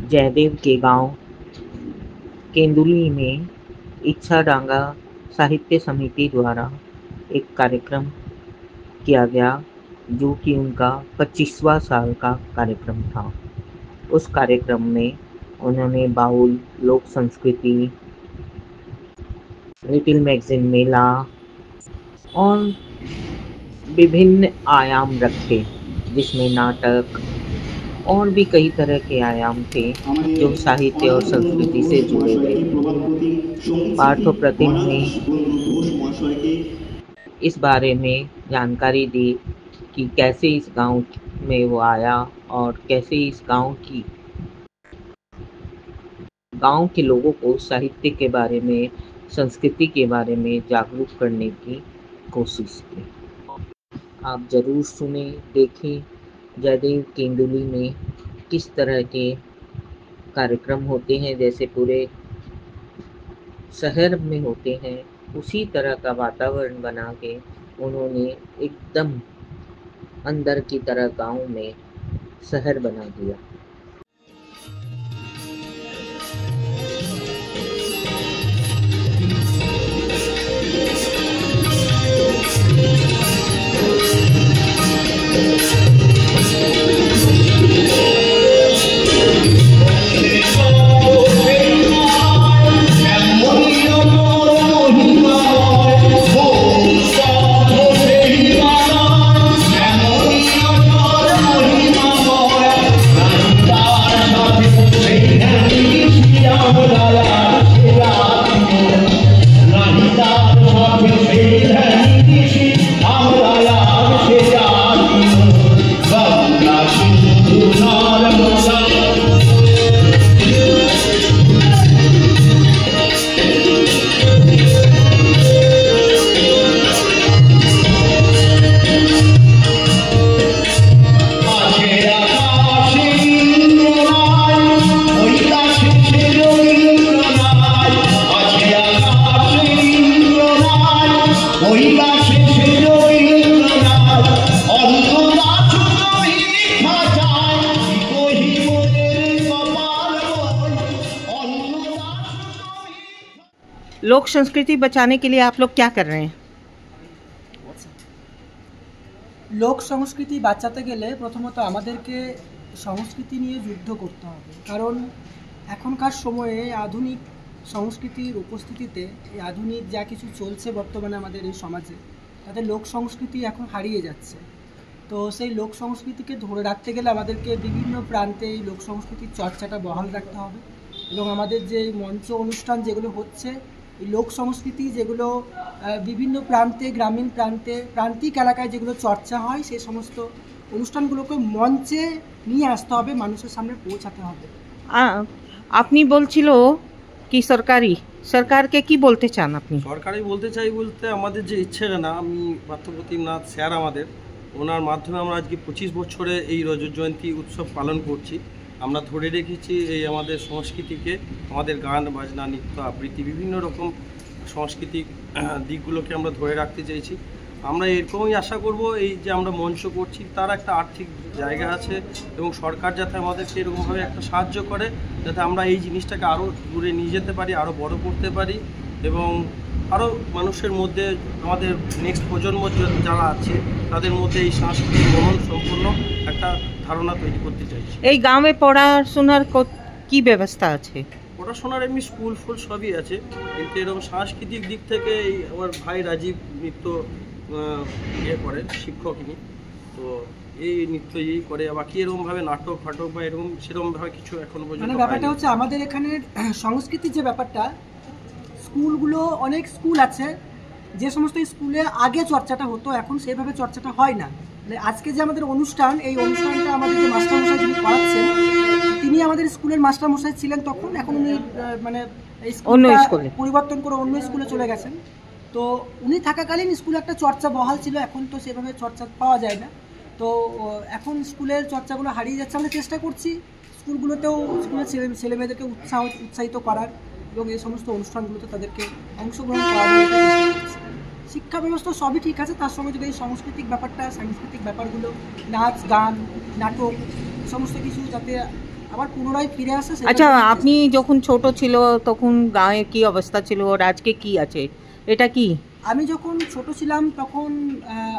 जयदेव के गांव केंदुली में इच्छाडांगा साहित्य समिति द्वारा एक कार्यक्रम किया गया, जो कि उनका 25वां साल का कार्यक्रम था। उस कार्यक्रम में उन्होंने बाउल, लोक संस्कृति, लिटिल मैगजीन मेला और विभिन्न आयाम रखे, जिसमें नाटक और भी कई तरह के आयाम थे जो साहित्य और संस्कृति से जुड़े हुए थे। पार्थप्रतिम ने इस बारे में जानकारी दी कि कैसे इस गांव में वो आया और कैसे इस गांव के लोगों को साहित्य के बारे में, संस्कृति के बारे में जागरूक करने की कोशिश की। आप जरूर सुने, देखें जयदेव केंदुली में किस तरह के कार्यक्रम होते हैं, जैसे पूरे शहर में होते हैं उसी तरह का वातावरण बना के उन्होंने एकदम अंदर की तरह गांव में शहर बना दिया। लोक संस्कृति बचाने के लिए आप लोग क्या कर रहे हैं? লোক সংস্কৃতি বাঁচাতে গেলে প্রথমত আমাদেরকে সংস্কৃতি নিয়ে যুদ্ধ করতে হবে, কারণ এখনকার সময়ে আধুনিক সংস্কৃতির উপস্থিতিতে এই আধুনিক যা কিছু চলছে বর্তমানে আমাদের এই সমাজে, তাতে লোক সংস্কৃতি এখন হারিয়ে যাচ্ছে। তো সেই লোক সংস্কৃতিকে ধরে রাখতে গেলে আমাদেরকে বিভিন্ন প্রান্তে এই লোক সংস্কৃতির চর্চাটা বহাল রাখতে হবে এবং আমাদের যে মঞ্চ অনুষ্ঠান যেগুলো হচ্ছে, এই লোক সংস্কৃতি যেগুলো বিভিন্ন প্রান্তে, গ্রামীণ প্রান্তে, প্রান্তিক এলাকায় যেগুলো চর্চা হয়, সেই সমস্ত অনুষ্ঠানগুলোকে মঞ্চে নিয়ে আসতে হবে, মানুষের সামনে পৌঁছাতে হবে। আপনি বলছিল কি সরকারকে কি বলতে চান আপনি? সরকারই বলতে চাই বলতে আমাদের যে ইচ্ছেটা না, আমি পার্থপ্রতিমনাথ স্যার আমাদের, ওনার মাধ্যমে আমরা আজকে 25 বছরে এই রজত জয়ন্তী উৎসব পালন করছি। আমরা ধরে রেখেছি এই আমাদের সংস্কৃতিকে, আমাদের গান বাজনা, নৃত্য আবৃত্তি, বিভিন্ন রকম সাংস্কৃতিক দিকগুলোকে আমরা ধরে রাখতে চাইছি। আমরা এরকমই আশা করব, এই যে আমরা মঞ্চ করছি তার একটা আর্থিক জায়গা আছে এবং সরকার যাতে আমাদেরকে এরকমভাবে একটা সাহায্য করে, যাতে আমরা এই জিনিসটাকে আরও দূরে নিয়ে যেতে পারি, আরও বড় করতে পারি এবং আরও মানুষের মধ্যে, আমাদের নেক্সট প্রজন্ম যারা আছে তাদের মধ্যে এই সাংস্কৃতিক ভ্রমণ সম্পূর্ণ একটা ধারণা তৈরি করতে চাইছি। এই গ্রামে পড়াশোনার কি ব্যবস্থা আছে? পড়াশোনার এমনি স্কুল ফুল সবই আছে, কিন্তু এরকম সাংস্কৃতিক দিক থেকে এই আমার ভাই রাজীব নৃত্য করে, শিক্ষক ইনি, তো এই নৃত্য করে, বাকি এরকমভাবে নাটক ফাটক বা এরকম সেরকমভাবে কিছু এখনো পর্যন্ত। মানে ব্যাপারটা হচ্ছে আমাদের এখানে সংস্কৃতির যে ব্যাপারটা, স্কুলগুলো, অনেক স্কুল আছে যে সমস্ত স্কুলে আগে চর্চাটা হতো, এখন সেভাবে চর্চাটা হয় না। মানে আজকে যে আমাদের অনুষ্ঠান, এই অনুষ্ঠানটা আমাদের যে মাস্টারমশাই যিনি পড়াচ্ছেন, তিনি আমাদের স্কুলের মাস্টারমশাই ছিলেন তখন, এখন উনি মানে পরিবর্তন করে অন্য স্কুলে চলে গেছেন। তো উনি থাকাকালীন স্কুলে একটা চর্চা বহাল ছিল, এখন তো সেভাবে চর্চা পাওয়া যায় না। তো এখন স্কুলের চর্চাগুলো হারিয়ে যাচ্ছে। আমরা চেষ্টা করছি স্কুলগুলোতেও, স্কুলের ছেলেমেয়েদেরকে উৎসাহিত করার এবং এই সমস্ত অনুষ্ঠানগুলোতে তাদেরকে অংশগ্রহণ করানোর শিক্ষা ব্যবস্থা সবই ঠিক আছে, তার সঙ্গে যদি এই সাংস্কৃতিক ব্যাপারগুলো, নাচ গান নাটক সমস্ত কিছু যাতে আবার পুনরায় ফিরে আসে। আচ্ছা, আপনি যখন ছোট ছিল তখন গাঁয়ে কি অবস্থা ছিল আর আজকে কি আছে, এটা কি? আমি যখন ছোট ছিলাম তখন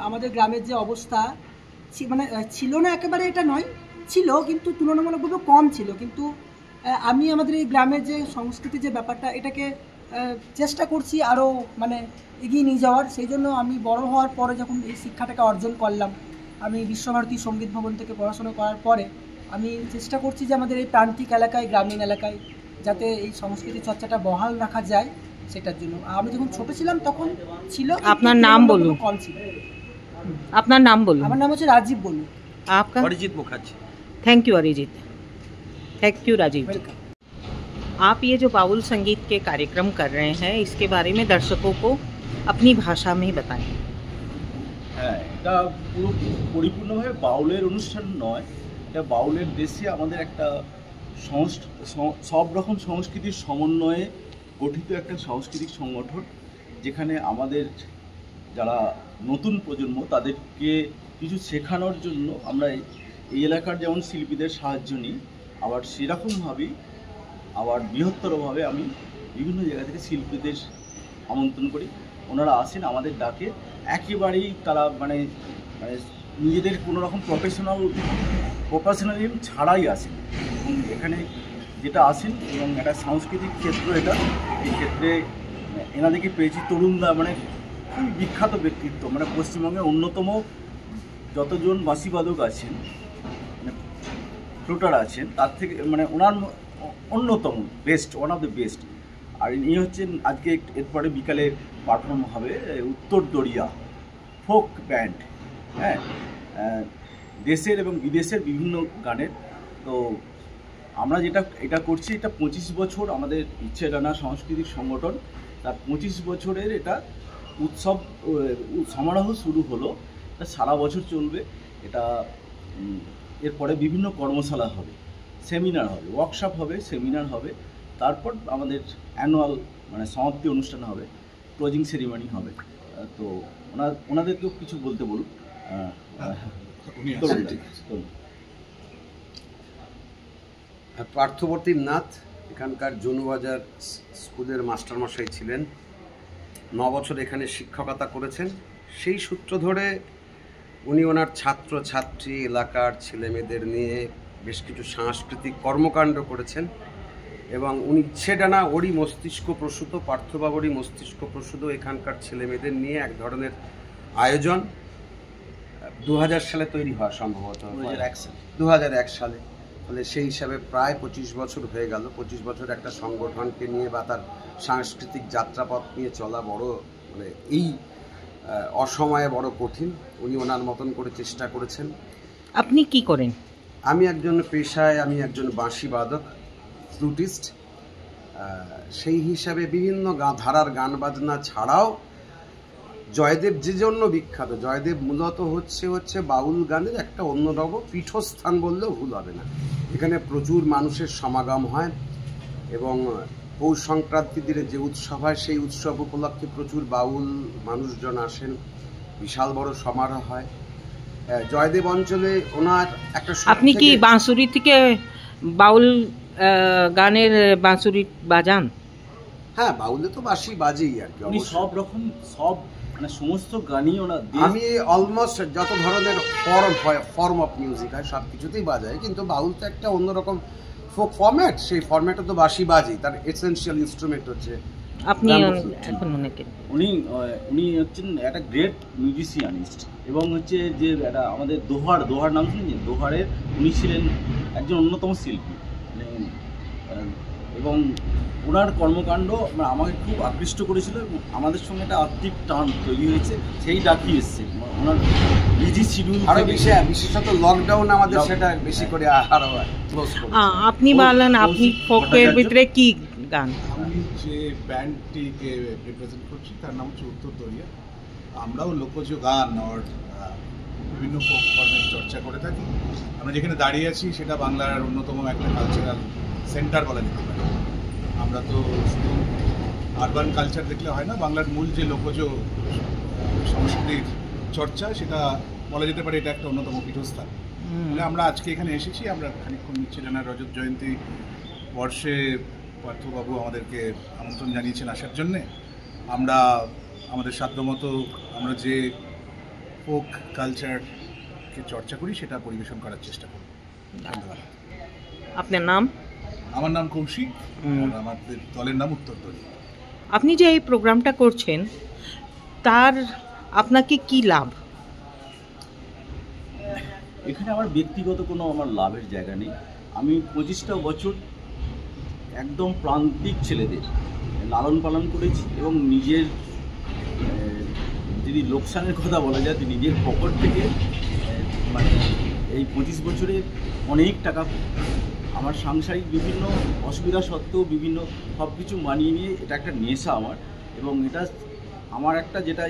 আমাদের গ্রামের যে অবস্থা মানে ছিল না একেবারে এটা নয়, ছিল কিন্তু তুলনামূলকভাবে কম ছিল। কিন্তু আমি আমাদের এই গ্রামের যে সংস্কৃতি যে ব্যাপারটা এটাকে চেষ্টা করছি আরও মানে এগিয়ে নিয়ে যাওয়ার। সেই জন্য আমি বড় হওয়ার পরে যখন এই শিক্ষাটাকে অর্জন করলাম, আমি বিশ্বভারতী সঙ্গীত ভবন থেকে পড়াশোনা করার পরে আমি চেষ্টা করছি যে আমাদের এই প্রান্তিক এলাকায়, গ্রামীণ এলাকায় যাতে এই সংস্কৃতি চর্চাটা বহাল রাখা যায়, সেটার জন্য। আমি যখন ছোট ছিলাম তখন ছিল। আপনার নাম বলুন। কম ছিল। আপনার নাম বলুন। আমার নাম হচ্ছে রাজীব বলু। आपका? Arijit Mukherjee. Thank you Arijit, thank you Rajiv ji. आप ये जो बाउल संगीत के कार्यक्रम कर रहे हैं इसके बारे में दर्शकों को अपनी भाषा में बताएं। হ্যাঁ, এটা পুরো পরিপূর্ণভাবে বাউলের অনুষ্ঠান নয়, এটা বাউলের দেশে আমাদের একটা সব রকম সংস্কৃতির সমন্বয়ে গঠিত একটা সাংস্কৃতিক সংগঠন, যেখানে আমাদের যারা নতুন প্রজন্ম তাদেরকে কিছু শেখানোর জন্য আমরা এই এলাকার যেমন শিল্পীদের সাহায্য নিই, আবার সেরকমভাবেই আবার বৃহত্তরভাবে আমি বিভিন্ন জায়গা থেকে শিল্পীদের আমন্ত্রণ করি। ওনারা আসেন আমাদের ডাকে, একেবারেই তারা মানে নিজেদের কোনো রকম প্রফেশনালিজম ছাড়াই আসেন এবং এখানে যেটা আসেন এবং একটা সাংস্কৃতিক ক্ষেত্র এটা, এই ক্ষেত্রে এনাদেরকে পেয়েছি তরুণদা, মানে খুবই বিখ্যাত ব্যক্তিত্ব, মানে পশ্চিমবঙ্গের অন্যতম যতজন বাঁশিবাদক আছেন, মানে ফ্লুটার আছেন, তার থেকে মানে ওনার অন্যতম best, one of the best. আর ইনি হচ্ছেন আজকে এরপরে বিকালে পারফর্ম হবে উত্তর দরিয়া ফোক ব্যান্ড, হ্যাঁ, দেশের এবং বিদেশের বিভিন্ন গানের। তো আমরা এটা করছি, এটা 25 বছর আমাদের ইচ্ছে ডানা সাংস্কৃতিক সংগঠন, তার 25 বছরের এটা উৎসব সমারোহ শুরু হলো, এটা সারা বছর চলবে। এটা এরপরে বিভিন্ন কর্মশালা হবে, সেমিনার হবে, ওয়ার্কশপ হবে, সেমিনার হবে, তারপর আমাদের অ্যানুয়াল মানে সমাপ্তি অনুষ্ঠান হবে, ক্লোজিং সেরিমনি হবে। তো ওনাদেরকেও কিছু বলতে বলুন। পার্থপ্রতিম নাথ এখানকার জনুবাজার স্কুলের মাস্টারমশাই ছিলেন, 9 বছর এখানে শিক্ষকতা করেছেন। সেই সূত্র ধরে উনি ওনার ছাত্রছাত্রী এলাকার ছেলেমেয়েদের নিয়ে বেশ কিছু সাংস্কৃতিক কর্মকাণ্ড করেছেন এবং উনি ইচ্ছেডানা ওরই মস্তিষ্ক প্রসূত, পার্থবাবুরই মস্তিষ্ক প্রসূত এখানকার ছেলেমেয়েদের নিয়ে এক ধরনের আয়োজন 2000 সালে তৈরি হওয়া, সম্ভবত 2001 সালে। ফলে সেই হিসাবে প্রায় 25 বছর হয়ে গেল। 25 বছর একটা সংগঠনকে নিয়ে বা তার সাংস্কৃতিক যাত্রাপথ নিয়ে চলা বড় মানে এই অসময়ে বড় কঠিন। উনি ওনার মতন করে চেষ্টা করেছেন। আপনি কি করেন? আমি একজন পেশায় আমি একজন বাঁশি বাদক, ফ্লুটিস্ট। সেই হিসাবে বিভিন্ন ধারার গান বাজনা ছাড়াও জয়দেব যে জন্য বিখ্যাত, জয়দেব মূলত হচ্ছে বাউল গানের একটা অন্যরকম পীঠস্থান বললেও ভুল হবে না। এখানে প্রচুর মানুষের সমাগম হয় এবং পৌষ সংক্রান্তির দিনে যে উৎসব হয় সেই উৎসব উপলক্ষে প্রচুর বাউল মানুষজন আসেন, বিশাল বড় সমারোহ হয়। জয়দেব অঞ্চলে ওনার একটা, আপনি কি বাঁশুরি থেকে বাউল গানের বাঁশুরি বাজান? হ্যাঁ, বাউলে তো বাঁশি বাজেই আর কি। উনি সব রকম সব মানে সমস্ত গানই ওনার, আমি অলমোস্ট যত ধরনের ফর্ম অফ মিউজিক হয় সব কিছুতেই বাজাই, কিন্তু বাউল তো একটা অন্যরকম ফোক ফরম্যাট, সেই ফরম্যাটে তো বাঁশি বাজেই। তার এসেনশিয়াল ইনস্ট্রুমেন্ট হচ্ছে। আপনি এখন উনি হচ্ছেন একটা গ্রেট মিউজিশিয়ানিস্ট এবং হচ্ছে যে একটা আমাদের দোহার নাম শুনেছেন? দোহারের উনি ছিলেন একজন অন্যতম শিল্পী এবং ওনার কর্মকাণ্ড আমাকে খুব আকৃষ্ট করেছিল এবং আমাদের সঙ্গে একটা আত্মিক টান তৈরি হয়েছে, সেই ডাকি এসছে ওনার বিজি শিডিউল। আরো বিশেষত লকডাউন আমাদের সেটা বেশি করে আরো ক্লোজ করেছে। আপনি বলেন, আপনি ফোকের ভিতরে কি গান? আমি যে ব্যান্ডটিকে রিপ্রেজেন্ট করছি তার নাম হচ্ছে উত্তর দরিয়া। আমরাও লোকজ গান আর বিভিন্ন ফোক ফর্মের চর্চা করে থাকি। আমরা যেখানে দাঁড়িয়ে আছি সেটা বাংলার অন্যতম একটা কালচারাল সেন্টার বলা যেতে পারে। আমরা তো শুধু আরবান কালচার দেখলে হয় না, বাংলার মূল যে লোকজ সংস্কৃতির চর্চা সেটা বলা যেতে পারে এটা একটা অন্যতম পীঠস্থান। তাহলে আমরা আজকে এখানে এসেছি, আমরা খানিকক্ষণ চিরানার রজত জয়ন্তী বর্ষে পার্থবাবু আমাদেরকে আমন্ত্রণ জানিয়েছেন আসার জন্যে। আমরা আমাদের সাধ্যমতো আমরা যে ফোক কালচারকে চর্চা করি সেটা পরিবেশন করার চেষ্টা করি। ধন্যবাদ। আপনার নাম? আমার নাম কৌশিক, আর আমাদের দলের নাম উত্তরদড়িয়া। আপনি যে এই প্রোগ্রামটা করছেন তার আপনাকে কি লাভ? এখানে আমার ব্যক্তিগত কোনো আমার লাভের জায়গা নেই। আমি 25টা বছর একদম প্রান্তিক ছেলেদের লালন পালন করেছি এবং নিজের যদি লোকসানের কথা বলা যায় তো নিজের পকেট থেকে মানে এই 25 বছরে অনেক টাকা আমার সাংসারিক বিভিন্ন অসুবিধা সত্ত্বেও বিভিন্ন সব কিছু মানিয়ে নিয়ে এটা একটা নেশা আমার। এবং এটা আমার একটা যেটা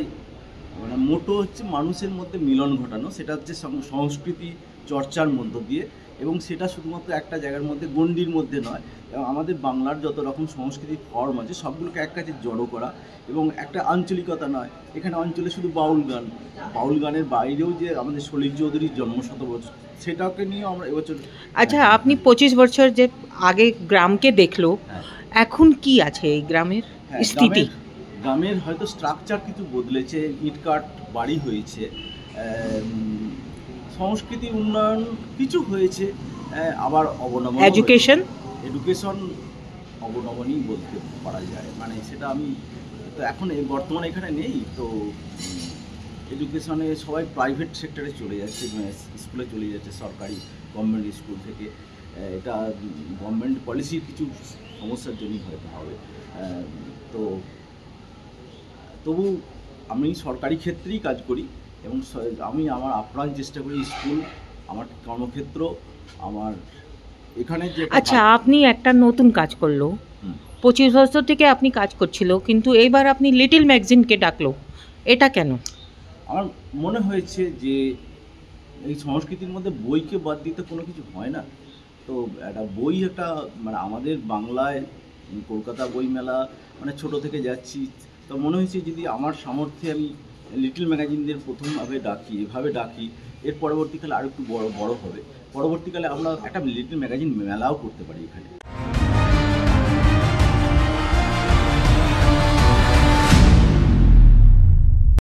মানে মোটো হচ্ছে মানুষের মধ্যে মিলন ঘটানো, সেটা হচ্ছে সংস্কৃতি চর্চার মধ্য দিয়ে, এবং সেটা শুধুমাত্র একটা জায়গার মধ্যে গণ্ডির মধ্যে নয়, এবং আমাদের বাংলার যত রকম সংস্কৃতির ফর্ম আছে সবগুলোকে এক কাছে জড়ো করা, এবং একটা আঞ্চলিকতা নয়। এখানে অঞ্চলে শুধু বাউল গানের বাইরেও যে আমাদের সলিল চৌধুরীর জন্মশতবর্ষ সেটাকে নিয়েও আমরা এবছর। আচ্ছা, আপনি 25 বছর যে আগে গ্রামকে দেখলো, এখন কি আছে এই গ্রামের স্থিতি? গ্রামের হয়তো স্ট্রাকচার কিছু বদলেছে, ইটকাট বাড়ি হয়েছে, সংস্কৃতি উন্নয়ন কিছু হয়েছে, আবার অবনমন, এডুকেশন অবনমনই বলতে পারা যায়। মানে সেটা আমি তো এখন বর্তমানে এখানে নেই, তো এডুকেশনে সবাই প্রাইভেট সেক্টরে চলে যাচ্ছে, স্কুলে চলে যাচ্ছে, সরকারি গভর্নমেন্ট স্কুল থেকে। এটা গভর্নমেন্ট পলিসির কিছু সমস্যার জন্যই হয়তো হবে। তো তবু আমি সরকারি ক্ষেত্রেই কাজ করি এবং আমি আমার আপ্রাণ চেষ্টা করি স্কুল আমার কর্মক্ষেত্র আমার এখানে যে। আচ্ছা, আপনি একটা নতুন কাজ করলো, 25 বছর থেকে আপনি কাজ করছিল, কিন্তু এইবার আপনি লিটল ম্যাগাজিনকে ডাকলো, এটা কেন? আমার মনে হয়েছে যে এই সংস্কৃতির মধ্যে বইকে বাদ দিতে কোনো কিছু হয় না। তো একটা বই একটা মানে আমাদের বাংলায় কলকাতা বইমেলা মানে ছোটো থেকে যাচ্ছি, তো মনে হয়েছে যদি আমার সামর্থ্যে আমি লিটল ম্যাগাজিনদের প্রথমভাবে এভাবে ডাকি, এর পরবর্তীকালে আরও একটু বড় হবে, পরবর্তীকালে আমরা একটা লিটল ম্যাগাজিন মেলাও করতে পারি এখানে।